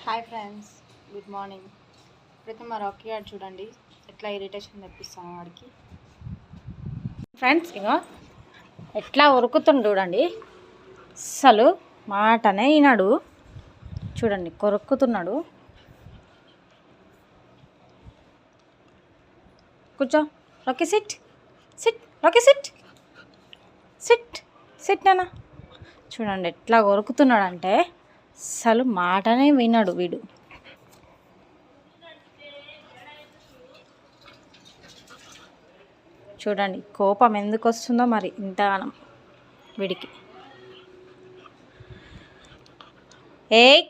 Hi friends, good morning. ఇప్పుడైతే మా Rocky ఆడు చూడండి ఎట్లా ఇరిటేషన్ తెప్పిస్తాను వాడికి. ఫ్రెండ్స్ ఇగో ఎట్లా ఉరుకుతుండు చూడండి, అస్సలు మాటనే వినడు. చూడండి కొరుక్కుతున్నాడు. కూర్చో Rocky, SIT SIT Rocky, SIT SIT SIT నాన్న. చూడండి ఎట్లా కొరుకుతున్నాడంటే అస్సలు మాటనే వినడు వీడు. చూడండి కోపం ఎందుకు వస్తుందో మరి ఇంతగానం వీడికి. ఏయ్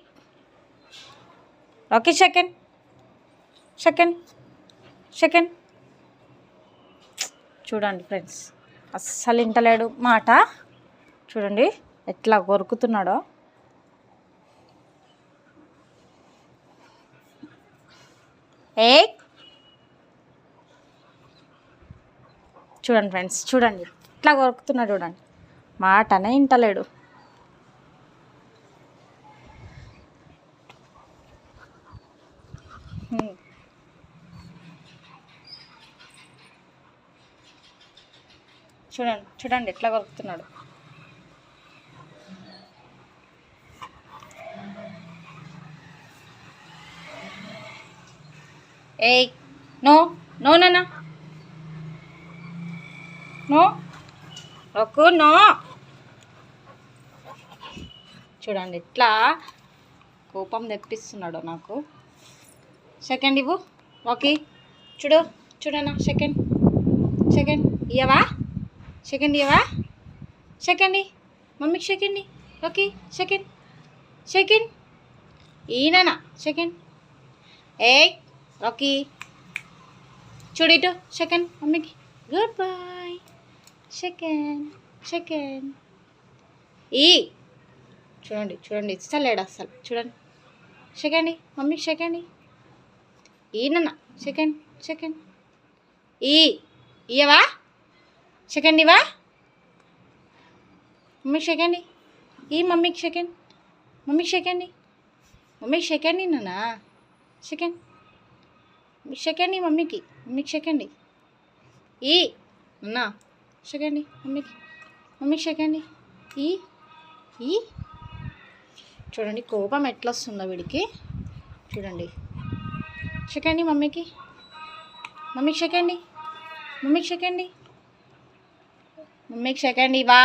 రాకీ, సెకండ్ సెకండ్ సెకండ్. చూడండి ఫ్రెండ్స్ అస్సలు ఇంటలేడు మాట. చూడండి ఎట్లా కొరుకుతున్నాడో. ఏ చూడండి ఫ్రెండ్స్, చూడండి ఎట్లా కొరుకుతున్నాడు. చూడండి మాటనే ఇంటలేడు. చూడండి చూడండి ఎట్లా కొరుకుతున్నాడు. ఏయ్ నో నో నాన్న, నో రొక్కు, నో. చూడండి ఎట్లా కోపం తెప్పిస్తున్నాడు నాకు. సెకండ్ ఇవ్వు రాకీ, చూడు చూడన్నా. సెకండ్ సెకండ్ ఇయ్యవా? సెకండ్ ఇయ్యవా? సెకండ్ మమ్మీకి సెకండ్ రాకీ, సెకండ్ సెకండ్ ఈయన సెకండ్. ఏయ్ రాకీ చూడు ఇటు, సెకండ్ మమ్మీకి. Good bye. సెకండ్ సెకండ్ ఈ చూడండి చూడండి ఇస్తలేడు అస్సలు. చూడండి సెకండ్ మమ్మీకి, సెకండ్ ఈయన సెకండ్ సెకండ్ ఇయ్యవా? సెకండ్ ఇవా? మమ్మీకి సెకండ్ ఈ మమ్మీకి సెకండ్, మమ్మీకి సెకండ్, మమ్మీకి సెకండ్ నాన్న. సెకండ్ సెకండ్ మమ్మీకి, మమ్మీకి సెకండ్ ఈ అన్నా. సెకండ్ మమ్మీకి, మమ్మీకి సెకండ్ ఈ ఈ. చూడండి కోపం ఎట్లా వస్తుందో వీడికి. చూడండి సెకండ్ మమ్మీకి, మమ్మీకి సెకండ్, మమ్మీకి సెకండ్, మమ్మీకి సెకండ్ ఇవా?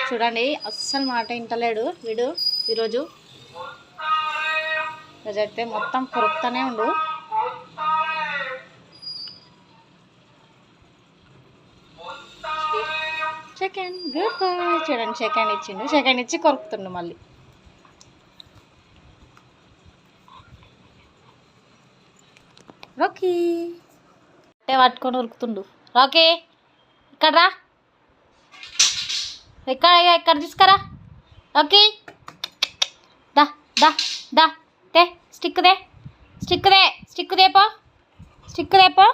చూడండి అస్సలు మాట వింటలేడు వీడు. ఈరోజు రోజైతే మొత్తం కొరుకుతూనే ఉండు. Second good boy. చూడండి సెకండ్ ఇచ్చిండు, సెకండ్ ఇచ్చి కొరుకుతుండు మళ్ళీ. రాకీ అంటే పట్టుకొని ఉరుకుతుండు. రాకీ ఇక్కడ రా, ఇక్కడ తీసుకురా రాకీ. దా దా దా తే స్టిక్ దే, స్టిక్ దే, స్టిక్ దేపో, స్టిక్ దేపో.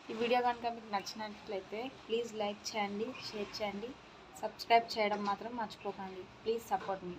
ఈ వీడియో కనుక మీకు నచ్చినట్లయితే ప్లీజ్ లైక్ చేయండి, షేర్ చేయండి, సబ్స్క్రైబ్ చేయడం మాత్రం మర్చిపోకండి. Please support me.